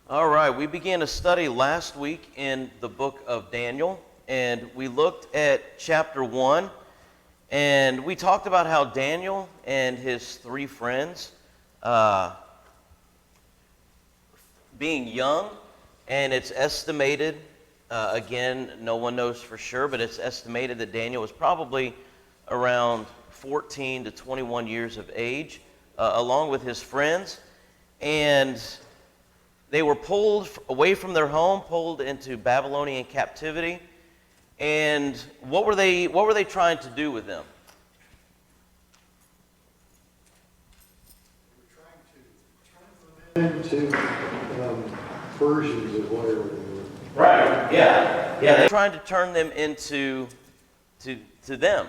All right, we began a study last week in the book of Daniel, and we looked at chapter 1, and we talked about how Daniel and his three friends, being young, and it's estimated, again, no one knows for sure, but it's estimated that Daniel was probably around 14 to 21 years of age, along with his friends, and they were pulled away from their home, pulled into Babylonian captivity. And what were they trying to do with them? They were trying to turn them into versions of whatever they were. Right. Yeah. They were trying to turn them into to them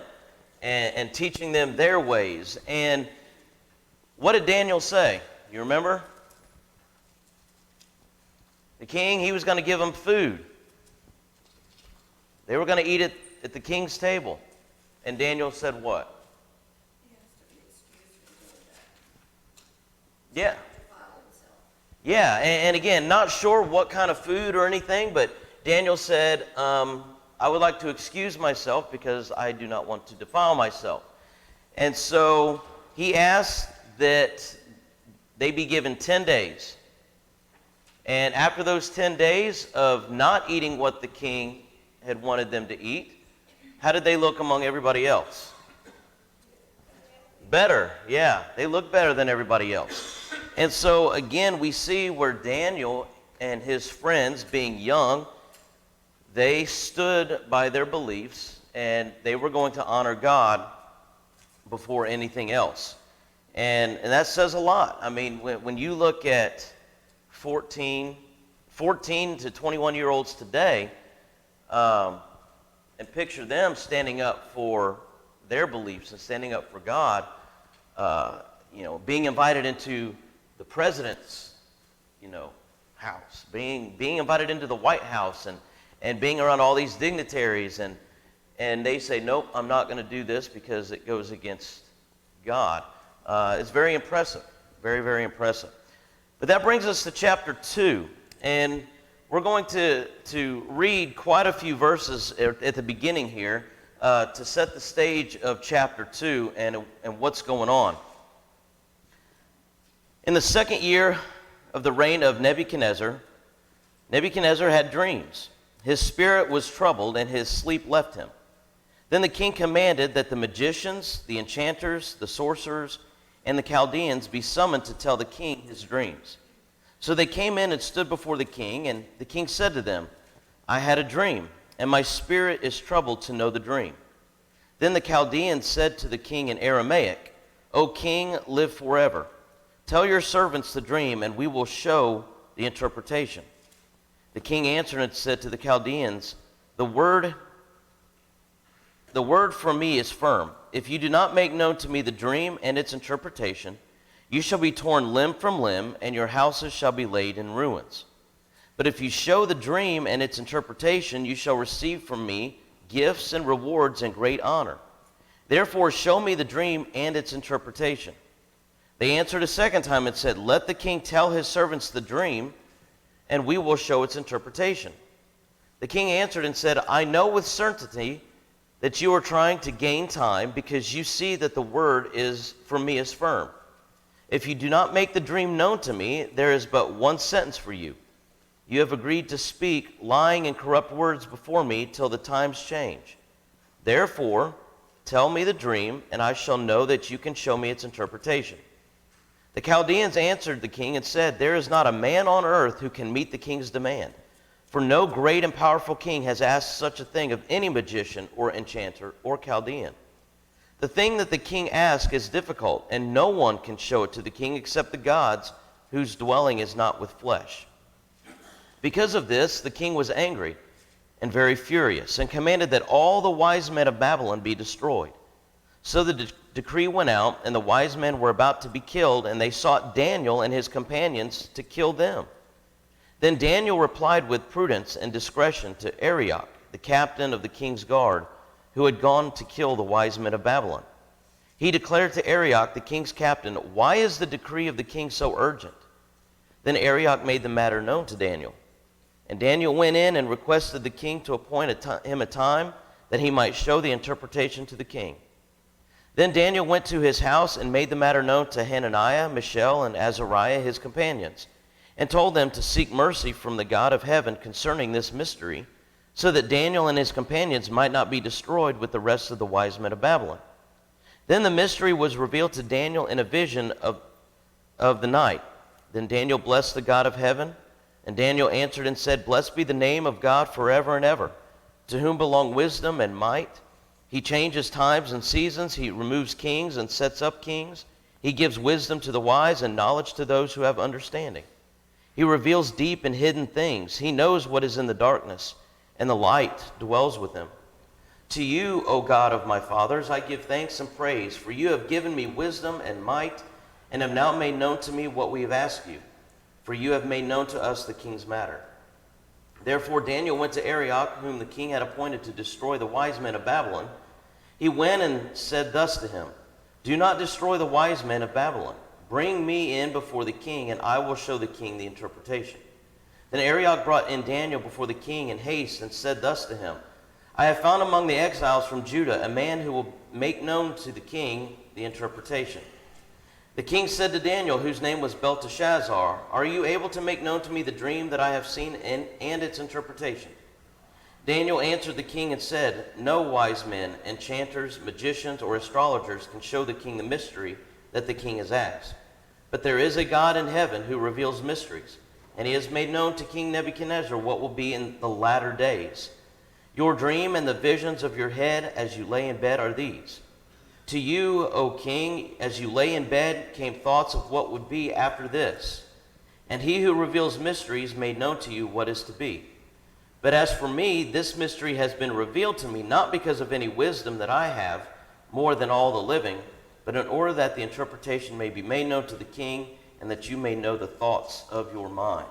and teaching them their ways. And what did Daniel say? You remember? The king, he was going to give them food. They were going to eat it at the king's table. And Daniel said what? He has to be excused from doing that. Yeah. Yeah, and again, not sure what kind of food or anything, but Daniel said, I would like to excuse myself because I do not want to defile myself. And so he asked that they be given 10 days. And after those 10 days of not eating what the king had wanted them to eat, how did they look among everybody else? Better, yeah. They looked better than everybody else. And so, again, we see where Daniel and his friends, being young, they stood by their beliefs, and they were going to honor God before anything else. And that says a lot. I mean, when you look at 14 to 21-year-olds today, and picture them standing up for their beliefs and standing up for God, being invited into the president's, house, being invited into the White House and being around all these dignitaries, and they say, nope, I'm not going to do this because it goes against God. It's very impressive, very, very impressive. But that brings us to chapter 2, and we're going to read quite a few verses at the beginning here to set the stage of chapter 2 and what's going on. In the second year of the reign of Nebuchadnezzar, Nebuchadnezzar had dreams. His spirit was troubled, and his sleep left him. Then the king commanded that the magicians, the enchanters, the sorcerers, and the Chaldeans be summoned to tell the king his dreams. So they came in and stood before the king, and the king said to them, I had a dream, and my spirit is troubled to know the dream. Then the Chaldeans said to the king in Aramaic, O king, live forever. Tell your servants the dream, and we will show the interpretation. The king answered and said to the Chaldeans, The word from me is firm. If you do not make known to me the dream and its interpretation, you shall be torn limb from limb, and your houses shall be laid in ruins. But if you show the dream and its interpretation, you shall receive from me gifts and rewards and great honor. Therefore show me the dream and its interpretation. They answered a second time and said, Let the king tell his servants the dream, and we will show its interpretation. The king answered and said, I know with certainty that you are trying to gain time, because you see that the word from me is firm. If you do not make the dream known to me, there is but one sentence for you. You have agreed to speak lying and corrupt words before me till the times change. Therefore, tell me the dream, and I shall know that you can show me its interpretation. The Chaldeans answered the king and said, There is not a man on earth who can meet the king's demand. For no great and powerful king has asked such a thing of any magician or enchanter or Chaldean. The thing that the king asks is difficult, and no one can show it to the king except the gods, whose dwelling is not with flesh. Because of this, the king was angry and very furious, and commanded that all the wise men of Babylon be destroyed. So the decree went out, and the wise men were about to be killed, and they sought Daniel and his companions to kill them. Then Daniel replied with prudence and discretion to Arioch, the captain of the king's guard, who had gone to kill the wise men of Babylon. He declared to Arioch, the king's captain, Why is the decree of the king so urgent? Then Arioch made the matter known to Daniel. And Daniel went in and requested the king to appoint him a time that he might show the interpretation to the king. Then Daniel went to his house and made the matter known to Hananiah, Mishael, and Azariah, his companions, and told them to seek mercy from the God of heaven concerning this mystery, so that Daniel and his companions might not be destroyed with the rest of the wise men of Babylon. Then the mystery was revealed to Daniel in a vision of the night. Then Daniel blessed the God of heaven, and Daniel answered and said, Blessed be the name of God forever and ever, to whom belong wisdom and might. He changes times and seasons. He removes kings and sets up kings. He gives wisdom to the wise and knowledge to those who have understanding. He reveals deep and hidden things. He knows what is in the darkness, and the light dwells with him. To you, O God of my fathers, I give thanks and praise, for you have given me wisdom and might, and have now made known to me what we have asked you, for you have made known to us the king's matter. Therefore Daniel went to Arioch, whom the king had appointed to destroy the wise men of Babylon. He went and said thus to him, Do not destroy the wise men of Babylon. Bring me in before the king, and I will show the king the interpretation. Then Arioch brought in Daniel before the king in haste, and said thus to him, I have found among the exiles from Judah a man who will make known to the king the interpretation. The king said to Daniel, whose name was Belteshazzar, Are you able to make known to me the dream that I have seen and its interpretation? Daniel answered the king and said, No wise men, enchanters, magicians, or astrologers can show the king the mystery that the king has asked. But there is a God in heaven who reveals mysteries, and he has made known to King Nebuchadnezzar what will be in the latter days. Your dream and the visions of your head as you lay in bed are these. To you, O king, as you lay in bed came thoughts of what would be after this. And he who reveals mysteries made known to you what is to be. But as for me, this mystery has been revealed to me, not because of any wisdom that I have, more than all the living, but in order that the interpretation may be made known to the king, and that you may know the thoughts of your mind.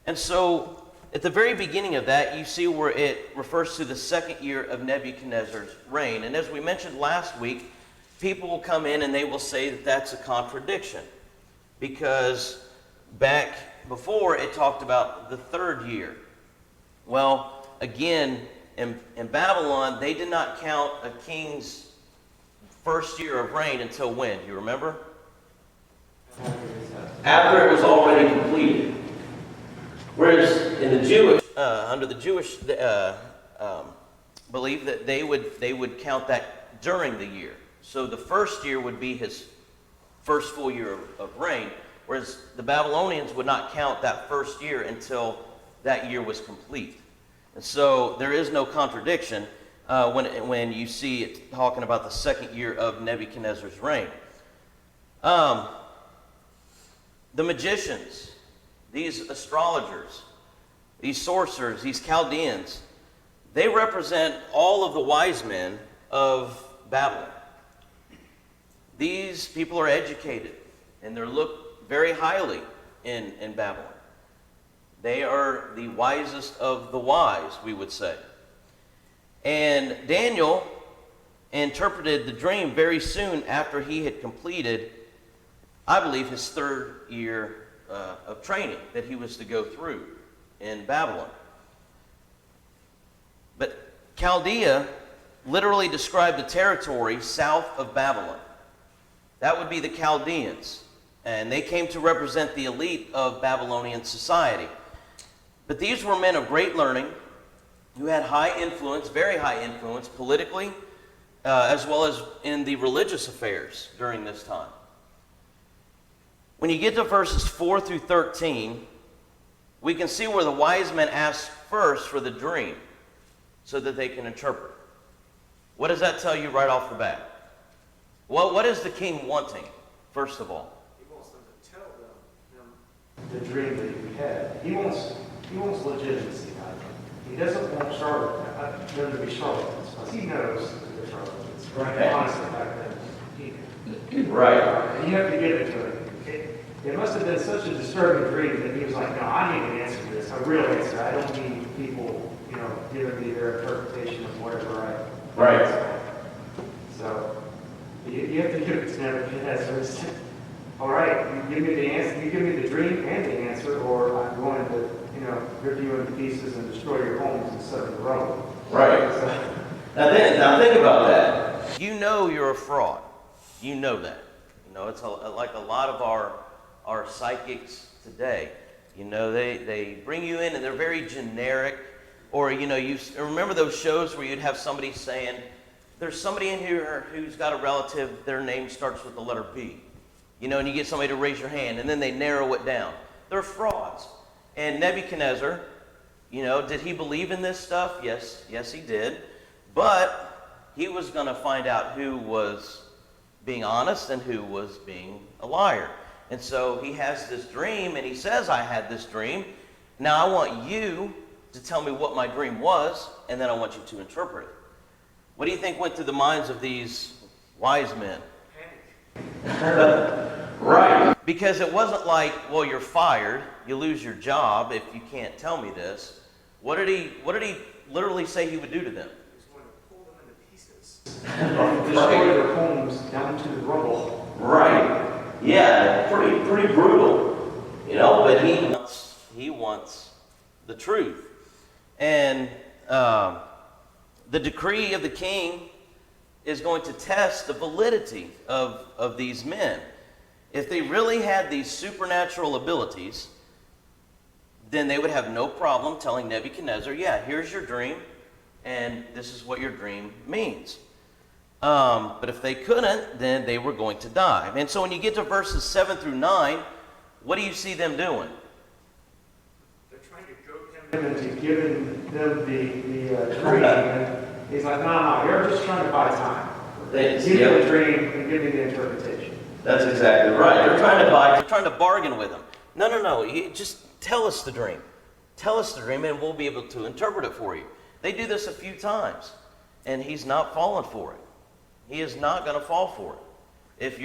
And so, at the very beginning of that, you see where it refers to the second year of Nebuchadnezzar's reign. And as we mentioned last week, people will come in and they will say that that's a contradiction, because back before it talked about the third year. Well, again, in Babylon, they did not count a king's first year of reign until when? Do you remember? After it was already completed. Whereas in the Jewish, under the Jewish belief that they would count that during the year. So the first year would be his first full year of reign, whereas the Babylonians would not count that first year until that year was complete. And so there is no contradiction when you see it talking about the second year of Nebuchadnezzar's reign. The magicians, these astrologers, these sorcerers, these Chaldeans, they represent all of the wise men of Babylon. These people are educated, and they're looked very highly in Babylon. They are the wisest of the wise, we would say. And Daniel interpreted the dream very soon after he had completed, I believe, his third year of training that he was to go through in Babylon. But Chaldea literally described the territory south of Babylon. That would be the Chaldeans, and they came to represent the elite of Babylonian society. But these were men of great learning who had high influence, very high influence politically, as well as in the religious affairs during this time. When you get to verses 4 through 13, we can see where the wise men ask first for the dream so that they can interpret. What does that tell you right off the bat? Well, what is the king wanting, first of all? He wants them to tell them the dream that he had. He wants legitimacy out of them. He doesn't want them to be charlatans, because he knows that they're charlatans. Right. Honestly, back then, he did. Right. And you have to give it to him. It must have been such a disturbing dream that he was like, no, I need an answer to this, a real answer. I don't need people, giving me their interpretation of whatever I... Right. So, you have to give it to Nebuchadnezzar. All right, you give me the answer, you give me the dream and the answer. rip you into pieces and destroy your homes instead of the rubble. Right. So, Now think about that. You know you're a fraud. You know that. You know, it's like a lot of our psychics today. You know, they bring you in and they're very generic. Or, you know, you remember those shows where you'd have somebody saying, there's somebody in here who's got a relative, their name starts with the letter B. You know, and you get somebody to raise your hand, and then they narrow it down. They're frauds. And Nebuchadnezzar, you know, did he believe in this stuff? Yes, he did. But he was going to find out who was being honest and who was being a liar. And so he has this dream, and he says, I had this dream. Now I want you to tell me what my dream was, and then I want you to interpret it. What do you think went through the minds of these wise men? Right. Because it wasn't like, well, you're fired, you lose your job if you can't tell me this. What did he literally say he would do to them? he was going to pull them into pieces. Destroy their homes down to the rubble. Right. Yeah, pretty brutal. You know, but he wants the truth. And the decree of the king is going to test the validity of these men. If they really had these supernatural abilities, then they would have no problem telling Nebuchadnezzar, yeah, here's your dream, and this is what your dream means. But if they couldn't, then they were going to die. And so when you get to verses 7 through 9, what do you see them doing? They're trying to goad him into giving them the dream. And he's like, no, you're just trying to buy time. Give me the dream and give me the interpretation. That's exactly right. They're trying to bargain with him. No. You just tell us the dream. Tell us the dream, and we'll be able to interpret it for you. They do this a few times, and he's not falling for it. He is not going to fall for it. If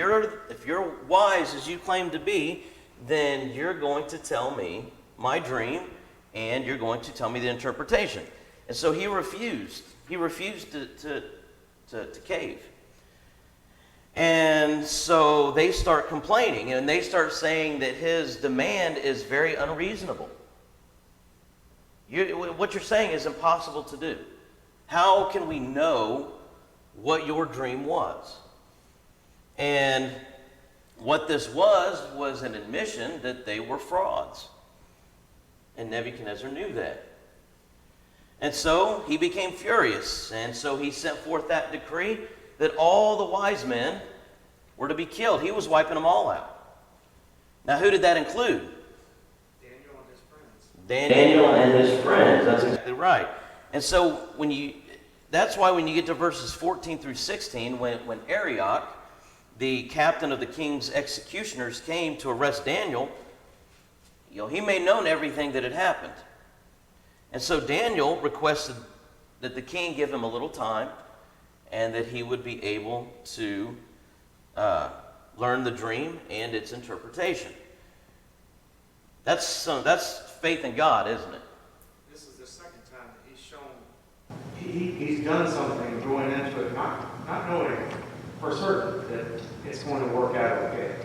you're wise as you claim to be, then you're going to tell me my dream, and you're going to tell me the interpretation. And so he refused. He refused to cave. And so they start complaining, and they start saying that his demand is very unreasonable. What you're saying is impossible to do. How can we know what your dream was? And what this was an admission that they were frauds. And Nebuchadnezzar knew that. And so he became furious, and so he sent forth that decree that all the wise men were to be killed. He was wiping them all out. Now, who did that include? Daniel and his friends. Daniel and his friends. That's exactly right. And so that's why when you get to verses 14 through 16, when Arioch, the captain of the king's executioners, came to arrest Daniel, he made known everything that had happened. And so Daniel requested that the king give him a little time, and that he would be able to learn the dream and its interpretation. That's faith in God, isn't it? This is the second time that he's shown he's done something going into it, not knowing for certain that it's going to work out okay.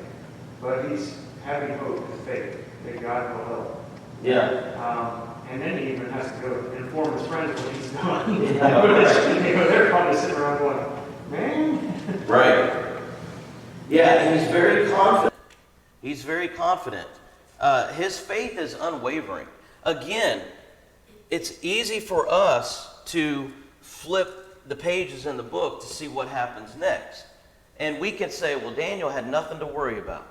But he's having hope and faith that God will help. Yeah. And then he even has to go inform his friends what he's done. Yeah, They're probably sitting around going, man. Right. Yeah, and he's very confident. He's very confident. His faith is unwavering. Again, it's easy for us to flip the pages in the book to see what happens next. And we can say, well, Daniel had nothing to worry about.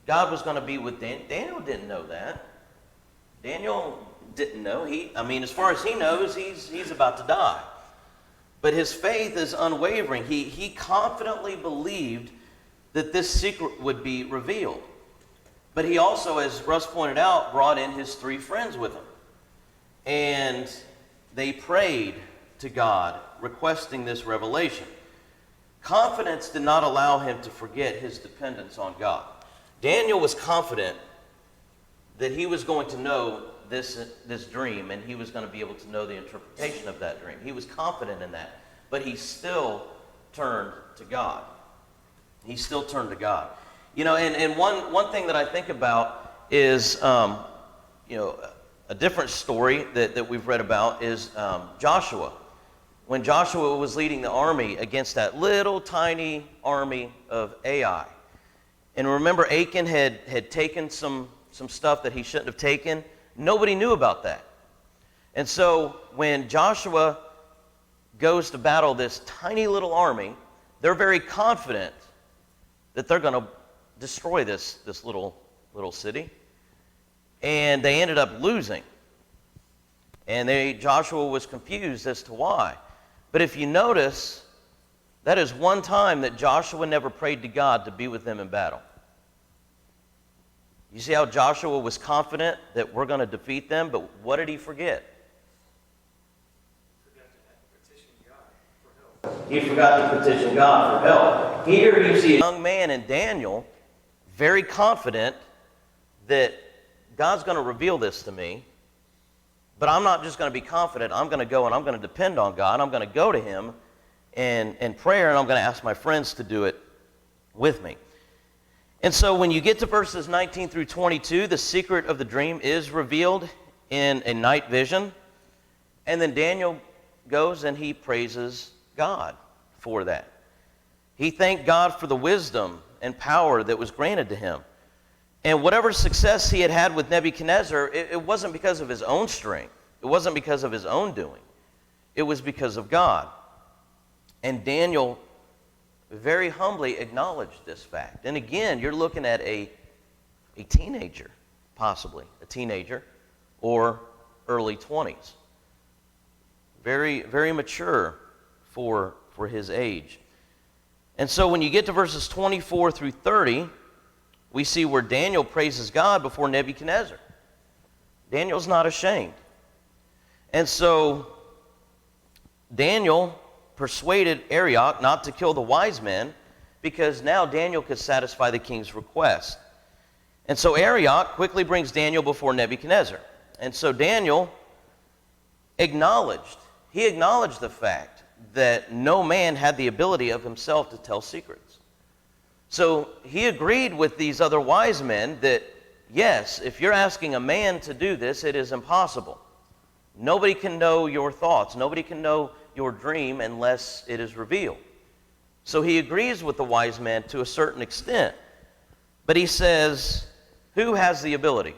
God was going to be with Daniel. Daniel didn't know that. Daniel didn't know. As far as he knows, he's about to die. But his faith is unwavering. He confidently believed that this secret would be revealed. But he also, as Russ pointed out, brought in his 3 friends with him. And they prayed to God, requesting this revelation. Confidence did not allow him to forget his dependence on God. Daniel was confident that he was going to know this dream, and he was going to be able to know the interpretation of that dream. He was confident in that, but he still turned to God. He still turned to God. And one thing that I think about is, a A different story that we've read about is Joshua. When Joshua was leading the army against that little tiny army of Ai. And remember, Achan had taken some stuff that he shouldn't have taken. Nobody knew about that. And so when Joshua goes to battle this tiny little army, they're very confident that they're going to destroy this little city. And they ended up losing. And Joshua was confused as to why. But if you notice, that is one time that Joshua never prayed to God to be with them in battle. You see how Joshua was confident that we're going to defeat them, but what did he forget? He forgot to petition God for help. Here you see a young man in Daniel, very confident that God's going to reveal this to me, but I'm not just going to be confident. I'm going to go and I'm going to depend on God. I'm going to go to Him in prayer, and I'm going to ask my friends to do it with me. And so when you get to verses 19 through 22, the secret of the dream is revealed in a night vision. And then Daniel goes and he praises God for that. He thanked God for the wisdom and power that was granted to him. And whatever success he had had with Nebuchadnezzar, it wasn't because of his own strength. It wasn't because of his own doing. It was because of God. And Daniel very humbly acknowledged this fact. And again, you're looking at a teenager, possibly a teenager, or early 20s. Very, very mature for his age. And so when you get to verses 24 through 30, we see where Daniel praises God before Nebuchadnezzar. Daniel's not ashamed. And so Daniel persuaded Arioch not to kill the wise men because now Daniel could satisfy the king's request. And so Arioch quickly brings Daniel before Nebuchadnezzar. And so Daniel acknowledged the fact that no man had the ability of himself to tell secrets. So he agreed with these other wise men that, yes, if you're asking a man to do this, it is impossible. Nobody can know your thoughts. Nobody can know your dream unless it is revealed. So he agrees with the wise men to a certain extent. But he says, who has the ability?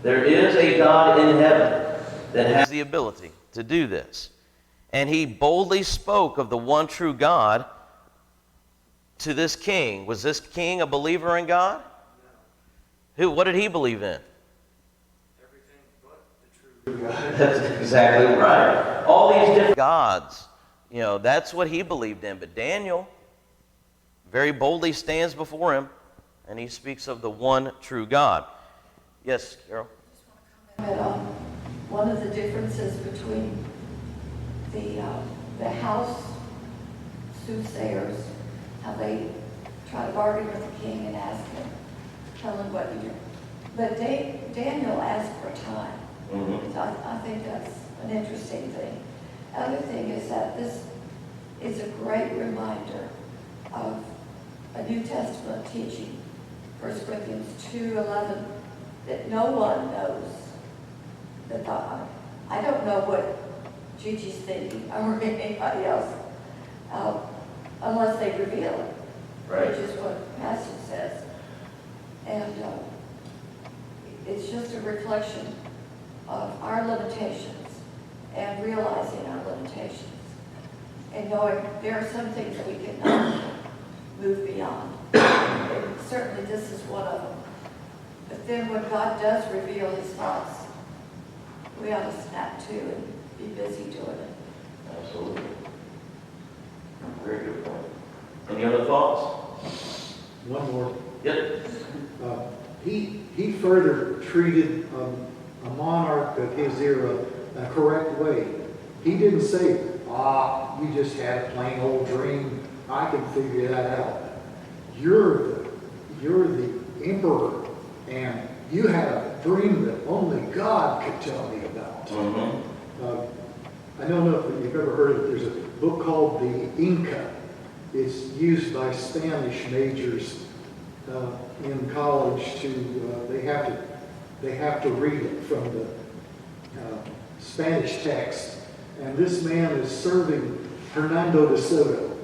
There is a God in heaven that has the ability to do this. And he boldly spoke of the one true God to this king. Was this king a believer in God? No. What did he believe in? Everything but the true God. That's exactly right. All these different gods, that's what he believed in. But Daniel very boldly stands before him, and he speaks of the one true God. Yes, Carol? I just want to comment on one of the differences between the house soothsayers, how they try to bargain with the king and ask him, tell him what you do. But Daniel asked for time. Mm-hmm. So I think that's an interesting thing. Other thing is that this is a great reminder of a New Testament teaching, 1 Corinthians 2:11, that no one knows that God. I don't know what Gigi's thinking or anybody else unless they reveal it, Right. which is what the passage says. And it's just a reflection of our limitations and realizing our limitations and knowing there are some things we cannot move beyond. And certainly this is one of them. But then when God does reveal his thoughts, we ought to snap to and be busy doing it. Absolutely. Very good point. Any other thoughts? One more. Yep. He further treated a monarch of his era a correct way. He didn't say, you just had a plain old dream. I can figure that out. You're the emperor, and you had a dream that only God could tell me about. Mm-hmm. I don't know if you've ever heard of it. There's a book called The Inca. It's used by Spanish majors. in college they have to read it from the Spanish text. And this man is serving Hernando de Soto.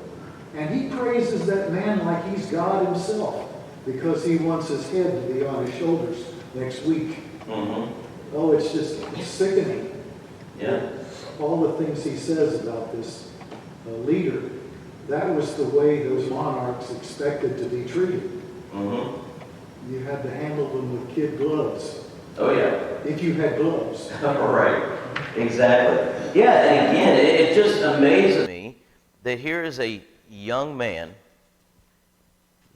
And he praises that man like he's God himself because he wants his head to be on his shoulders next week. Oh, it's just sickening. Yeah. All the things he says about this leader, that was the way those monarchs expected to be treated. You had to handle them with kid gloves. Oh, yeah. If you had gloves. Right. Exactly. Yeah, and again, it just amazes me that here is a young man,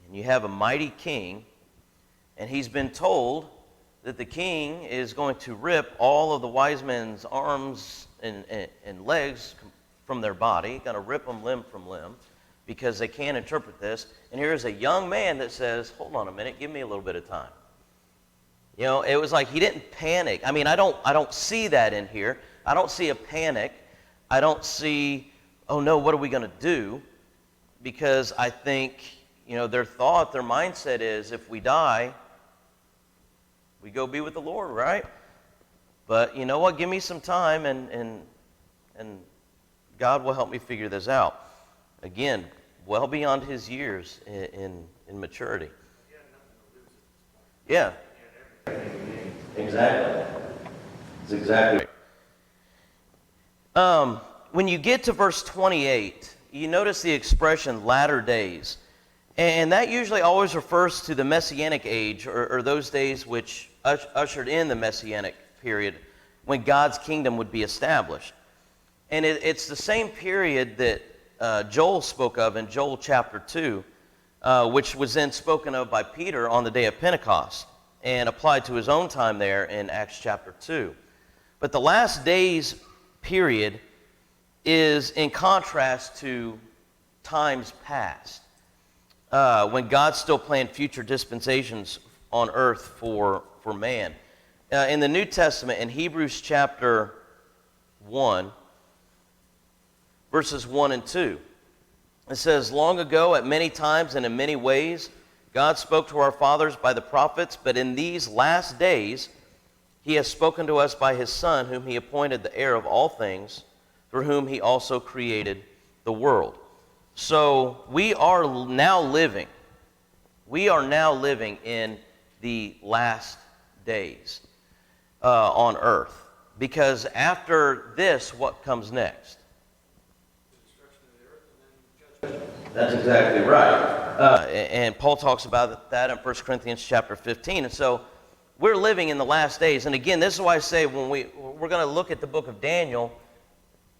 and you have a mighty king, and he's been told that the king is going to rip all of the wise men's arms and legs from their body, going to rip them limb from limb, because they can't interpret this. And here's a young man that says, hold on a minute, give me a little bit of time. You know, it was like he didn't panic. I mean, I don't see that in here. I don't see a panic. I don't see, oh no, what are we going to do? Because I think, you know, their mindset is if we die, we go be with the Lord, right? But you know what? Give me some time and God will help me figure this out. Again, well beyond his years in maturity. Yeah. Exactly. That's exactly right. When you get to verse 28, you notice the expression latter days. And that usually always refers to the Messianic age, or those days which ushered in the Messianic period, when God's kingdom would be established. And it's the same period that Joel spoke of in Joel chapter 2, which was then spoken of by Peter on the day of Pentecost, and applied to his own time there in Acts chapter 2. But the last days period is in contrast to times past, when God still planned future dispensations on earth for man. In the New Testament, in Hebrews chapter 1, verses 1 and 2, it says, long ago, at many times and in many ways, God spoke to our fathers by the prophets, but in these last days, he has spoken to us by his Son, whom he appointed the heir of all things, through whom he also created the world. So we are now living in the last days on earth. Because after this, what comes next? That's exactly right. And Paul talks about that in 1 Corinthians chapter 15. And so we're living in the last days. And again, this is why I say when we're going to look at the book of Daniel,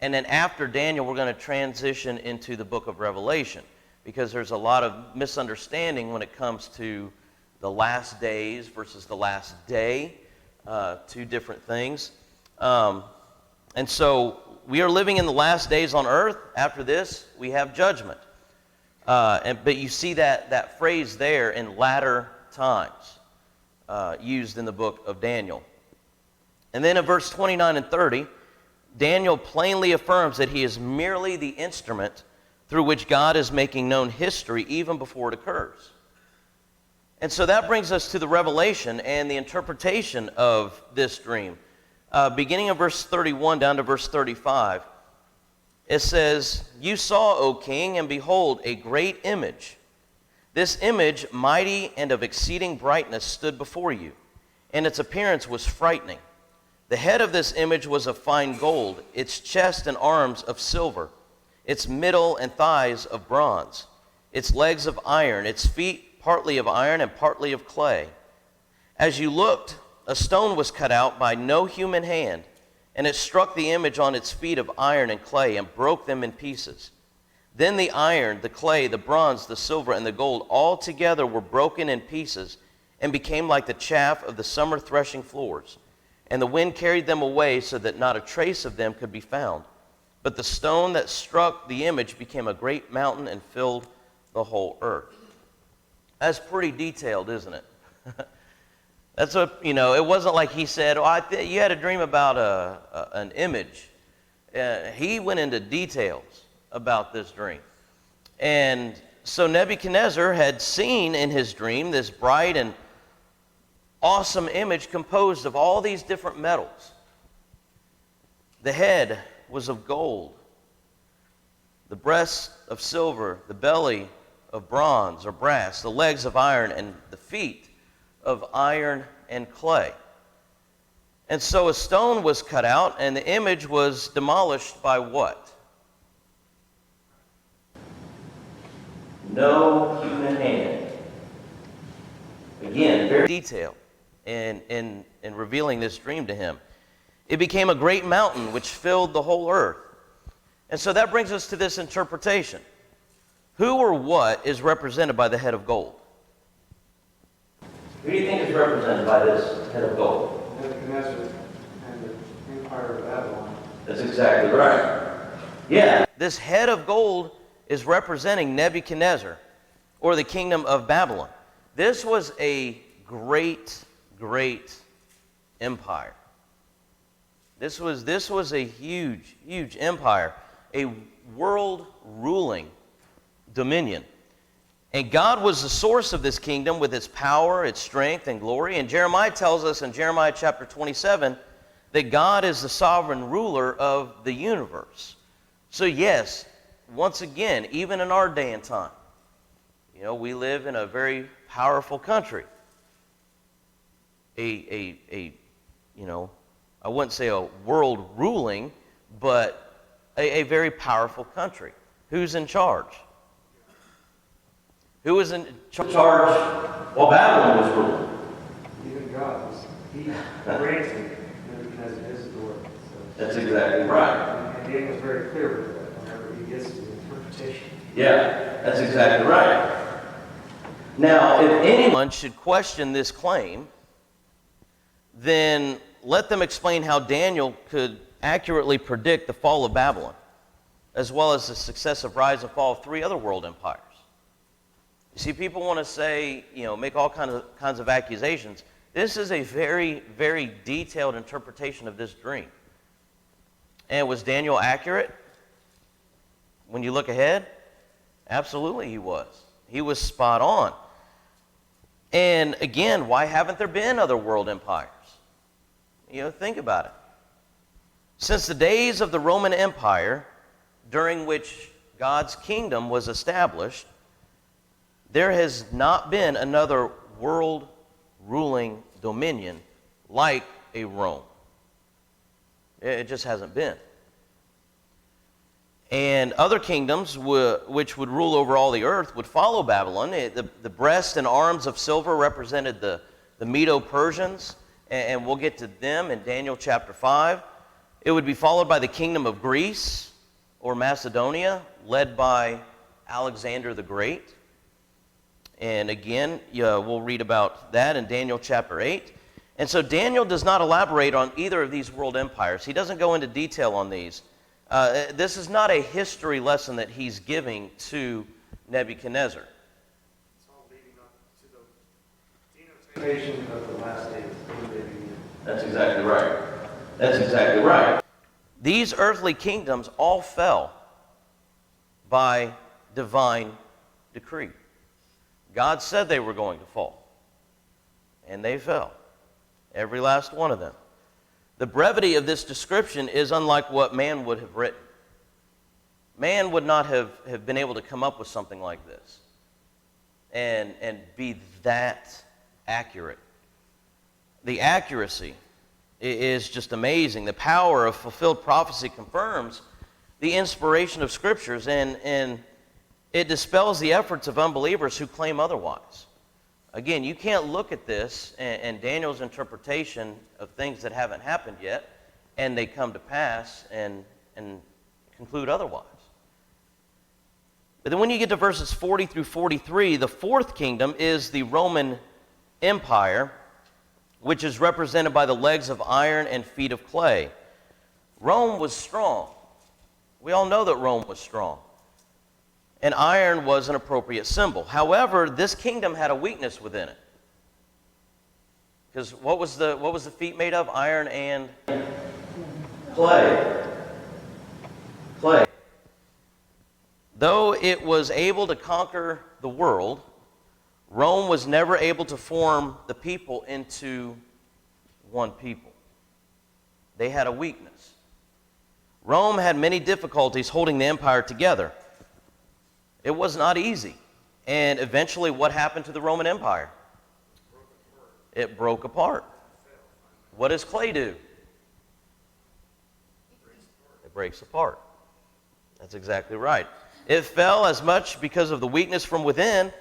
and then after Daniel, we're going to transition into the book of Revelation, because there's a lot of misunderstanding when it comes to the last days versus the last day, two different things. And so we are living in the last days on earth. After this, we have judgment. But you see that phrase there in latter times used in the book of Daniel. And then in verse 29 and 30, Daniel plainly affirms that he is merely the instrument through which God is making known history even before it occurs. And so that brings us to the revelation and the interpretation of this dream. Beginning of verse 31 down to verse 35, it says, you saw, O king, and behold, a great image. This image, mighty and of exceeding brightness, stood before you, and its appearance was frightening. The head of this image was of fine gold, its chest and arms of silver, its middle and thighs of bronze, its legs of iron, its feet partly of iron and partly of clay. As you looked, a stone was cut out by no human hand, and it struck the image on its feet of iron and clay and broke them in pieces. Then the iron, the clay, the bronze, the silver, and the gold all together were broken in pieces and became like the chaff of the summer threshing floors. And the wind carried them away so that not a trace of them could be found. But the stone that struck the image became a great mountain and filled the whole earth. That's pretty detailed, isn't it? That's what, it wasn't like he said, you had a dream about an image. He went into details about this dream. And so Nebuchadnezzar had seen in his dream this bright and awesome image composed of all these different metals. The head was of gold, the breast of silver, the belly of bronze or brass, the legs of iron, and the feet of iron and clay. And so a stone was cut out, and the image was demolished by what? No human hand. Again, very detailed in revealing this dream to him. It became a great mountain which filled the whole earth. And so that brings us to this interpretation. Who or what is represented by the head of gold? Who do you think is represented by this head of gold? Nebuchadnezzar and the Empire of Babylon. That's exactly right. Yeah. This head of gold is representing Nebuchadnezzar, or the kingdom of Babylon. This was a great, great empire. This was a huge, huge empire, a world-ruling dominion. And God was the source of this kingdom with its power, its strength, and glory. And Jeremiah tells us in Jeremiah chapter 27 that God is the sovereign ruler of the universe. So yes, once again, even in our day and time, we live in a very powerful country. I wouldn't say a world ruling, but a very powerful country. Who's in charge? Who was in charge while Babylon was ruling? Even God he granted Nebuchadnezzar his authority. So. That's exactly right. And Daniel was very clear with that whenever he gets to the interpretation. Yeah, that's exactly right. Now, if anyone should question this claim, then let them explain how Daniel could accurately predict the fall of Babylon, as well as the successive rise and fall of 3 other world empires. You see, people want to say, make all kinds of accusations. This is a very, very detailed interpretation of this dream. And was Daniel accurate when you look ahead? Absolutely he was. He was spot on. And again, why haven't there been other world empires? Think about it. Since the days of the Roman Empire, during which God's kingdom was established, there has not been another world ruling dominion like a Rome. It just hasn't been. And other kingdoms which would rule over all the earth would follow Babylon. The breast and arms of silver represented the Medo-Persians, and we'll get to them in Daniel chapter 5. It would be followed by the kingdom of Greece or Macedonia, led by Alexander the Great. And again, we'll read about that in Daniel chapter 8. And so Daniel does not elaborate on either of these world empires. He doesn't go into detail on these. This is not a history lesson that he's giving to Nebuchadnezzar. It's all leading up to the denotation of the last days. That's exactly right. That's exactly right. These earthly kingdoms all fell by divine decree. God said they were going to fall, and they fell. Every last one of them. The brevity of this description is unlike what man would have written. Man would not have been able to come up with something like this and be that accurate. The accuracy is just amazing. The power of fulfilled prophecy confirms the inspiration of Scriptures, and it dispels the efforts of unbelievers who claim otherwise. Again, you can't look at this and Daniel's interpretation of things that haven't happened yet, and they come to pass and conclude otherwise. But then when you get to verses 40 through 43, the 4th kingdom is the Roman Empire, which is represented by the legs of iron and feet of clay. Rome was strong. We all know that Rome was strong. And iron was an appropriate symbol. However, this kingdom had a weakness within it. Because what was the feet made of? Iron and clay. Clay. Though it was able to conquer the world, Rome was never able to form the people into one people. They had a weakness. Rome had many difficulties holding the empire together. It was not easy. And eventually, what happened to the Roman Empire? It broke apart. What does clay do? It breaks apart. That's exactly right. It fell as much because of the weakness from within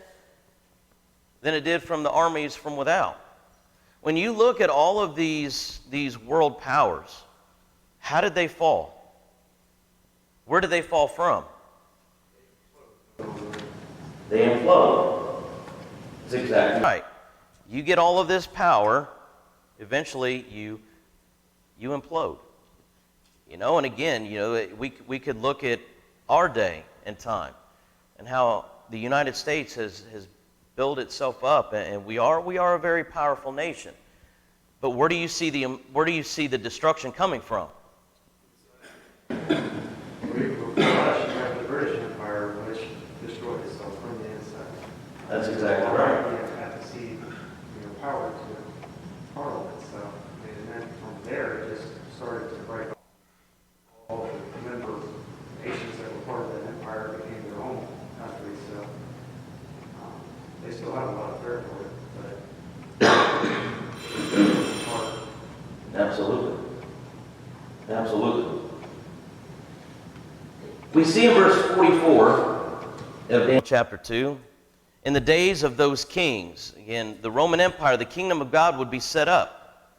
than it did from the armies from without. When you look at all of these world powers, how did they fall? Where did they fall from? They implode. That's exactly right. You get all of this power, eventually you implode. And again, we could look at our day and time and how the United States has built itself up, and we are a very powerful nation. But where do you see the destruction coming from? We have the British Empire, which destroyed itself from the inside. That's exactly right. You have to see power to Parliament. So, and then from there, it just started to break up. All the member nations that were part of that empire became their own country. So they still have a lot of territory, but hard. Absolutely. Absolutely. We see in verse 44 of Daniel chapter 2, in the days of those kings, again, the Roman Empire, the kingdom of God would be set up.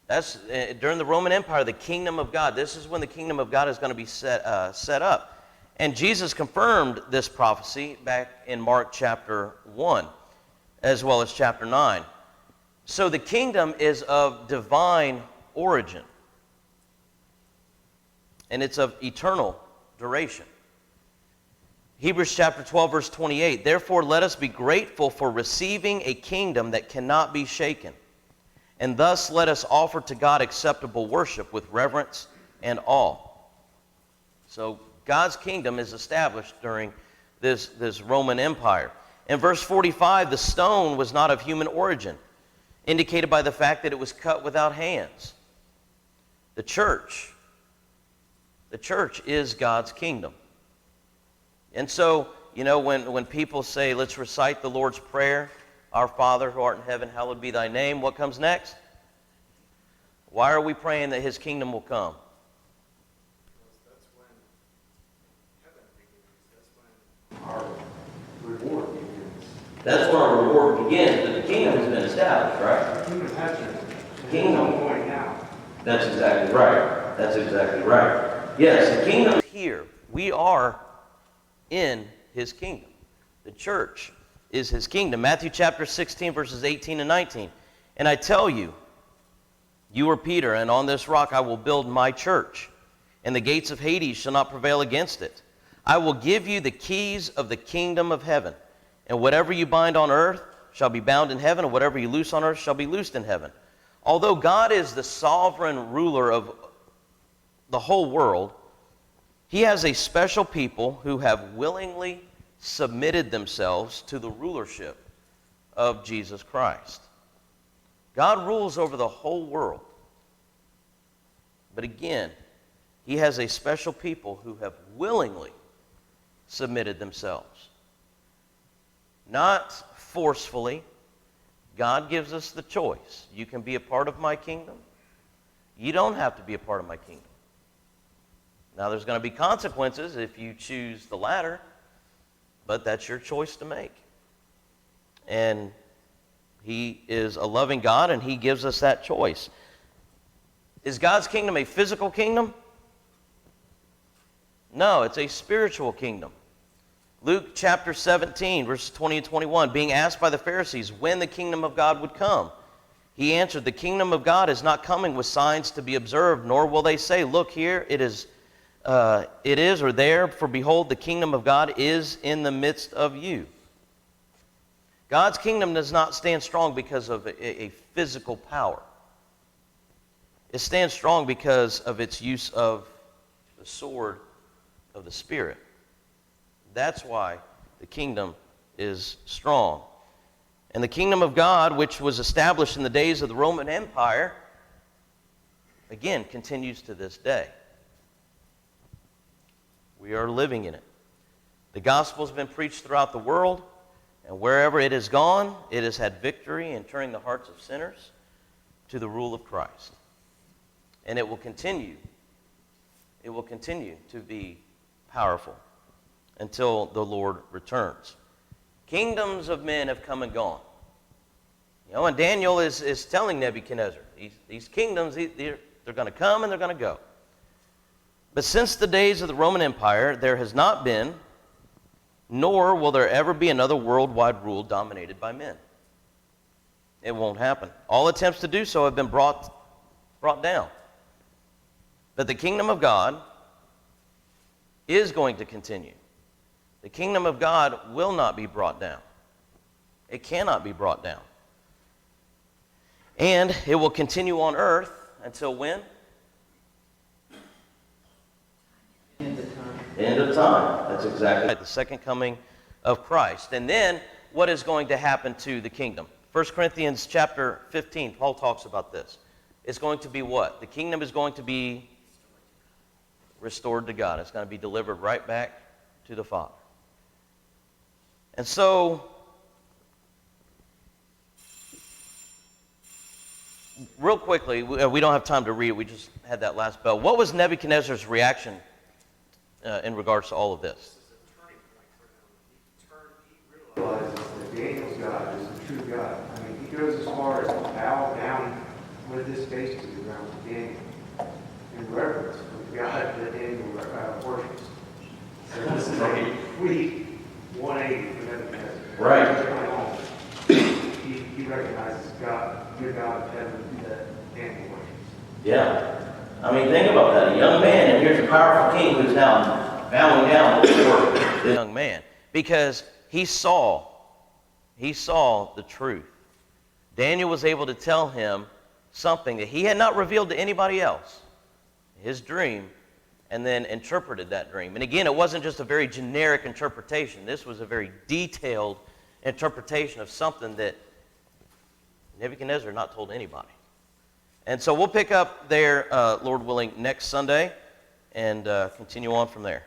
That's during the Roman Empire, the kingdom of God. This is when the kingdom of God is going to be set up. And Jesus confirmed this prophecy back in Mark chapter 1, as well as chapter 9. So the kingdom is of divine origin, and it's of eternal duration. Hebrews chapter 12, verse 28, therefore let us be grateful for receiving a kingdom that cannot be shaken, and thus let us offer to God acceptable worship with reverence and awe. So God's kingdom is established during this Roman Empire. In verse 45, the stone was not of human origin, indicated by the fact that it was cut without hands. The church is God's kingdom. And so, when people say, let's recite the Lord's Prayer, Our Father who art in heaven, hallowed be thy name, what comes next? Why are we praying that his kingdom will come? That's when heaven begins. That's when our reward begins. That's where our reward begins, but the kingdom has been established, right? The kingdom has been. Kingdom. It's going now. That's exactly right. That's exactly right. Yes, the kingdom is here. We are in his kingdom. The church is his kingdom. Matthew chapter 16, verses 18 and 19. And I tell you, you are Peter, and on this rock I will build my church, and the gates of Hades shall not prevail against it. I will give you the keys of the kingdom of heaven, and whatever you bind on earth shall be bound in heaven, and whatever you loose on earth shall be loosed in heaven. Although God is the sovereign ruler of the whole world, he has a special people who have willingly submitted themselves to the rulership of Jesus Christ. God rules over the whole world. But again, he has a special people who have willingly submitted themselves. Not forcefully. God gives us the choice. You can be a part of my kingdom. You don't have to be a part of my kingdom. Now, there's going to be consequences if you choose the latter, but that's your choice to make. And he is a loving God, and he gives us that choice. Is God's kingdom a physical kingdom? No, it's a spiritual kingdom. Luke chapter 17, verses 20 and 21, being asked by the Pharisees when the kingdom of God would come, he answered, the kingdom of God is not coming with signs to be observed, nor will they say, look here, it is or there, for behold, the kingdom of God is in the midst of you. God's kingdom does not stand strong because of a physical power. It stands strong because of its use of the sword of the Spirit. That's why the kingdom is strong. And the kingdom of God, which was established in the days of the Roman Empire, again, continues to this day. We are living in it. The gospel has been preached throughout the world, and wherever it has gone, it has had victory in turning the hearts of sinners to the rule of Christ. And it will continue. It will continue to be powerful until the Lord returns. Kingdoms of men have come and gone. And Daniel is telling Nebuchadnezzar, these kingdoms, they're going to come and they're going to go. But since the days of the Roman Empire, there has not been, nor will there ever be another worldwide rule dominated by men. It won't happen. All attempts to do so have been brought down. But the kingdom of God is going to continue. The kingdom of God will not be brought down. It cannot be brought down. And it will continue on earth until when? End of time. End of time. That's exactly right. The second coming of Christ. And then what is going to happen to the kingdom? 1 Corinthians chapter 15, Paul talks about this. It's going to be what? The kingdom is going to be restored to God. It's going to be delivered right back to the Father. And so, real quickly, we don't have time to read it. We just had that last bell. What was Nebuchadnezzar's reaction in regards to all of this? He realizes that Daniel's God is the true God. I mean, he goes as far as to bow down with his face to the ground to Daniel in reverence for the God that Daniel worships. So this is a complete 180 for Nebuchadnezzar. Right. He recognizes God, the God of heaven that Daniel worships. Yeah. I mean, think about that. A young man, and here's a powerful king who's now bowing down before this young man. Because he saw the truth. Daniel was able to tell him something that he had not revealed to anybody else. His dream, and then interpreted that dream. And again, it wasn't just a very generic interpretation. This was a very detailed interpretation of something that Nebuchadnezzar had not told anybody. And so we'll pick up there, Lord willing, next Sunday and continue on from there.